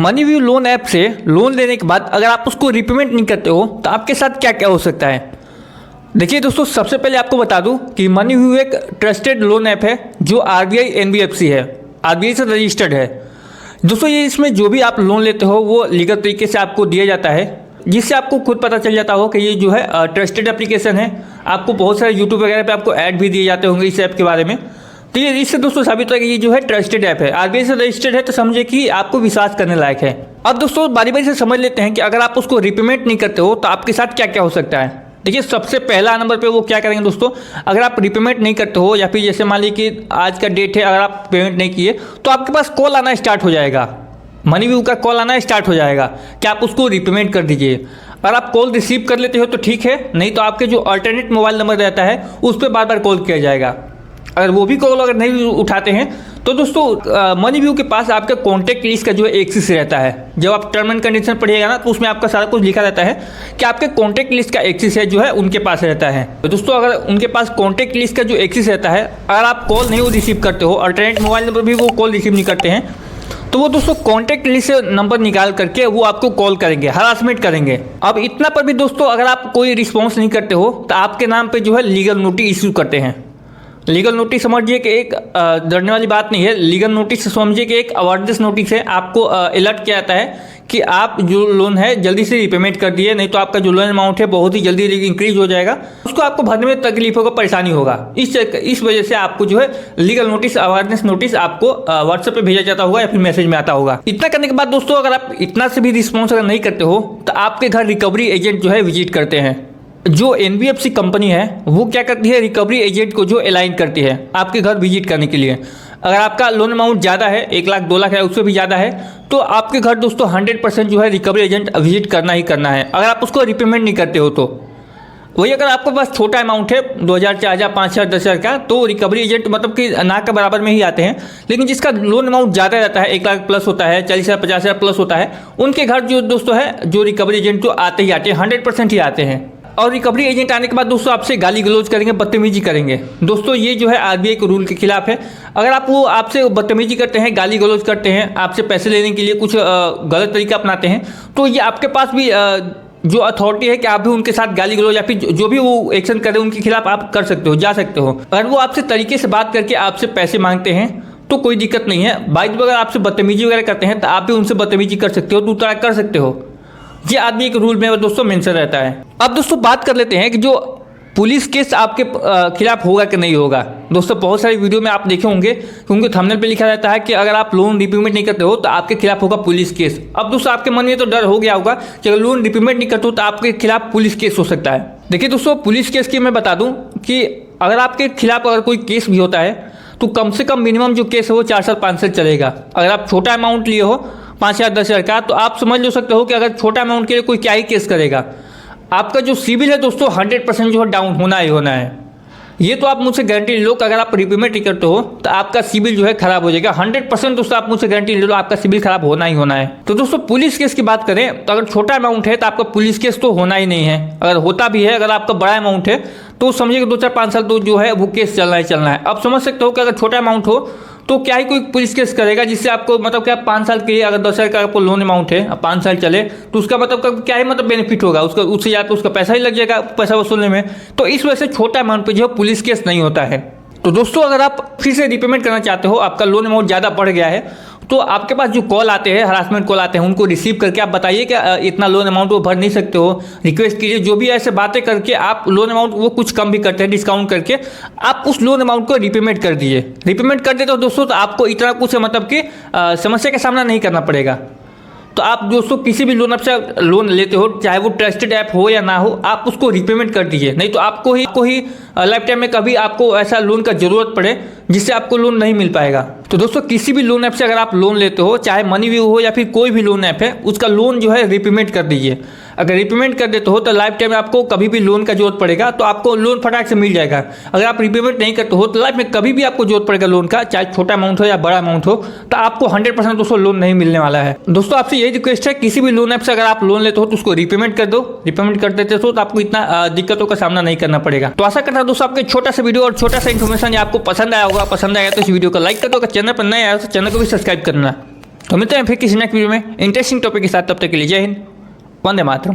MoneyView loan app से loan लेने के बाद अगर आप उसको रिपेमेंट नहीं करते हो तो आपके साथ क्या क्या हो सकता है। देखिए दोस्तों, सबसे पहले आपको बता दूं कि मनीव्यू एक ट्रस्टेड लोन ऐप है जो आरबीआई एनबीएफसी है, आरबीआई से रजिस्टर्ड है। दोस्तों ये इसमें जो भी आप लोन लेते हो वो लीगल तरीके से आपको दिया जाता है, जिससे आपको खुद पता चल जाता हो कि ये जो है ट्रस्टेड एप्लीकेशन है। आपको बहुत सारे यूट्यूब वगैरह पे आपको ऐड भी दिए जाते होंगे इस ऐप के बारे में। तो ये इससे दोस्तों साबित होता है कि ये जो है ट्रस्टेड ऐप है, आरबीआई से रजिस्टर्ड है, तो समझे कि आपको विश्वास करने लायक है। अब दोस्तों बारी बारी से समझ लेते हैं कि अगर आप उसको रिपेमेंट नहीं करते हो तो आपके साथ क्या क्या हो सकता है। देखिए सबसे पहला नंबर पे वो क्या करेंगे दोस्तों, अगर आप रिपेमेंट नहीं करते हो या फिर जैसे मान लीजिए कि आज का डेट है, अगर आप पेमेंट नहीं किए तो आपके पास कॉल आना स्टार्ट हो जाएगा, मनीव्यू का कॉल आना स्टार्ट हो जाएगा कि आप उसको रिपेमेंट कर दीजिए। अगर आप कॉल रिसीव कर लेते हो तो ठीक है, नहीं तो आपके जो अल्टरनेट मोबाइल नंबर रहता है उस पर बार बार कॉल किया जाएगा। अगर वो भी कॉल अगर नहीं उठाते हैं तो दोस्तों मनीव्यू के पास आपका कॉन्टैक्ट लिस्ट का जो है एक्सेस रहता है। जब आप टर्म एंड कंडीशन पढ़िएगा ना तो उसमें आपका सारा कुछ लिखा रहता है कि आपके कॉन्टैक्ट लिस्ट का एक्सेस है जो है उनके पास रहता है। तो दोस्तों अगर उनके पास कॉन्टैक्ट लिस्ट का जो एक्सेस रहता है, अगर आप कॉल नहीं रिसीव करते हो, अल्टरनेट मोबाइल नंबर भी वो कॉल रिसीव नहीं करते हैं, तो वो दोस्तों कॉन्टैक्ट लिस्ट से नंबर निकाल करके वो आपको कॉल करेंगे, हरासमेंट करेंगे। अब इतना पर भी दोस्तों अगर आप कोई रिस्पॉन्स नहीं करते हो तो आपके नाम पे जो है लीगल नोटिस इशू करते हैं। लीगल नोटिस समझिए कि एक डरने वाली बात नहीं है, लीगल नोटिस समझिए कि एक अवेयरनेस नोटिस है। आपको अलर्ट किया जाता है कि आप जो लोन है जल्दी से रिपेमेंट कर दिए, नहीं तो आपका जो लोन अमाउंट है बहुत ही जल्दी इंक्रीज हो जाएगा, उसको आपको भरने में तकलीफ होगा, परेशानी होगा। इस वजह से आपको जो है लीगल नोटिस, अवेयरनेस नोटिस आपको व्हाट्सएप पे भेजा जाता होगा या फिर मैसेज में आता होगा। इतना करने के बाद दोस्तों अगर आप इतना से भी रिस्पॉन्स अगर नहीं करते हो तो आपके घर रिकवरी एजेंट जो है विजिट करते हैं। जो एनबीएफसी कंपनी है वो क्या करती है, रिकवरी एजेंट को जो अलाइन करती है आपके घर विजिट करने के लिए। अगर आपका लोन अमाउंट ज़्यादा है, 1 लाख 2 लाख है, उससे भी ज़्यादा है, तो आपके घर दोस्तों 100% जो है रिकवरी एजेंट विजिट करना ही करना है, अगर आप उसको रिपेमेंट नहीं करते हो तो। वही अगर आपके पास छोटा अमाउंट है 2000, 4000, 5000, 10,000 का, तो रिकवरी एजेंट मतलब कि ना के बराबर में ही आते हैं। लेकिन जिसका लोन अमाउंट ज़्यादा रहता है, 1 लाख प्लस होता है, 40,000, 50,000 प्लस होता है, उनके घर जो दोस्तों है जो रिकवरी एजेंट जो आते ही आते हैं, 100% ही आते हैं। और रिकवरी एजेंट आने के बाद दोस्तों आपसे गाली गलौज करेंगे, बदतमीजी करेंगे। दोस्तों ये जो है आरबीआई के रूल के खिलाफ है। अगर आप वो आपसे बदतमीजी करते हैं, गाली गलौज करते हैं, आपसे पैसे लेने के लिए कुछ गलत तरीका अपनाते हैं, तो ये आपके पास भी जो अथॉरिटी है कि आप भी उनके साथ गाली गलौज या फिर जो भी वो एक्शन करें उनके खिलाफ आप कर सकते हो, जा सकते हो। अगर वो आपसे तरीके से बात करके आपसे पैसे मांगते हैं तो कोई दिक्कत नहीं है। बाइक अगर आपसे बदतमीजी वगैरह करते हैं तो आप भी उनसे बदतमीजी कर सकते हो, तू तड़ाक कर सकते हो। ये आदमी के रूल में दोस्तों मेंशन रहता है। अब दोस्तों बात कर लेते हैं कि जो पुलिस केस आपके खिलाफ होगा कि नहीं होगा। दोस्तों बहुत सारी वीडियो में आप देखे होंगे क्योंकि थंबनेल पे लिखा रहता है कि अगर आप लोन रिपेमेंट नहीं करते हो तो आपके खिलाफ होगा पुलिस केस। अब दोस्तों आपके मन में तो डर हो गया होगा कि अगर लोन रिपेमेंट नहीं करते हो तो आपके खिलाफ पुलिस केस हो सकता है। देखिए दोस्तों पुलिस केस की मैं बता दूं कि अगर आपके खिलाफ अगर कोई केस भी होता है तो कम से कम मिनिमम जो केस है वो 4 साल 5 साल चलेगा। अगर आप छोटा अमाउंट लिए हो 5,000, 10,000 का, तो आप समझ लो सकते हो कि अगर छोटा अमाउंट के लिए कोई क्या ही केस करेगा। आपका जो सिविल है दोस्तों 100% जो है डाउन होना ही होना है। ये तो आप मुझसे गारंटी ले लो कि अगर आप रिपेमेंट नहीं करते हो तो आपका सिविल जो है खराब हो जाएगा। 100% दोस्तों आप मुझसे गारंटी ले लो, आपका सिविल खराब होना ही होना है। तो दोस्तों पुलिस केस की बात करें तो अगर छोटा अमाउंट है तो आपका पुलिस केस तो होना ही नहीं है। अगर होता भी है, अगर आपका बड़ा अमाउंट है तो समझिए कि 2, 4, 5 साल तो जो है वो केस चलना ही चलना है। अब समझ सकते हो कि अगर छोटा अमाउंट हो तो क्या ही कोई पुलिस केस करेगा जिससे आपको मतलब क्या 5 साल के लिए अगर 10,000 का आपको लोन अमाउंट है, 5 साल चले तो उसका मतलब क्या ही मतलब बेनिफिट होगा उसका, उससे ज़्यादा तो उसका पैसा ही लग जाएगा पैसा वसूलने में। तो इस वजह से छोटा अमाउंट पे जो है पुलिस केस नहीं होता है। तो दोस्तों अगर आप फिर से रिपेमेंट करना चाहते हो, आपका लोन अमाउंट ज़्यादा बढ़ गया है, तो आपके पास जो कॉल आते हैं, हरासमेंट कॉल आते हैं, उनको रिसीव करके आप बताइए कि इतना लोन अमाउंट वो भर नहीं सकते हो, रिक्वेस्ट कीजिए। जो भी ऐसे बातें करके आप लोन अमाउंट वो कुछ कम भी करते हैं, डिस्काउंट करके आप उस लोन अमाउंट को रिपेमेंट कर दीजिए। रिपेमेंट कर देते हो दोस्तों तो आपको इतना कुछ मतलब कि समस्या का सामना नहीं करना पड़ेगा। तो आप दोस्तों किसी भी लोन ऐप से लोन लेते हो, चाहे वो ट्रस्टेड ऐप हो या ना हो, आप उसको रिपेमेंट कर दीजिए, नहीं तो आपको ही लाइफ टाइम में कभी आपको ऐसा लोन का जरूरत पड़े जिससे आपको लोन नहीं मिल पाएगा। तो दोस्तों किसी भी लोन ऐप से अगर आप लोन लेते हो, चाहे मनीव्यू हो या फिर कोई भी लोन ऐप है, उसका लोन जो है रिपेमेंट कर दीजिए। अगर रिपेमेंट कर देते हो तो लाइफ टाइम में आपको कभी भी लोन का जरूरत पड़ेगा तो आपको लोन फटाक से मिल जाएगा। अगर आप रिपेमेंट नहीं करते हो तो लाइफ में कभी भी आपको जरूरत पड़ेगा लोन का, चाहे छोटा अमाउंट हो या बड़ा अमाउंट हो, तो आपको 100% दोस्तों लोन नहीं मिलने वाला है। दोस्तों आपसे यही रिक्वेस्ट है, किसी भी लोन ऐप से अगर आप लोन लेते हो तो उसको रिपेमेंट कर दो। रिपेमेंट कर देते हो तो आपको इतना दिक्कतों का सामना नहीं करना पड़ेगा। तो आशा करता हूं दोस्तों आपके छोटा सा वीडियो और छोटा सा इन्फॉर्मेशन आपको पसंद आया होगा। पसंद आया तो इस वीडियो को लाइक कर दो, अगर चैनल पर नए आया तो चैनल को भी सब्सक्राइब करना। तो मिलते हैं फिर किसी नेक्स्ट वीडियो में इंटरेस्टिंग टॉपिक के साथ। तब तक के लिए जय हिंद, वंदे मातरम।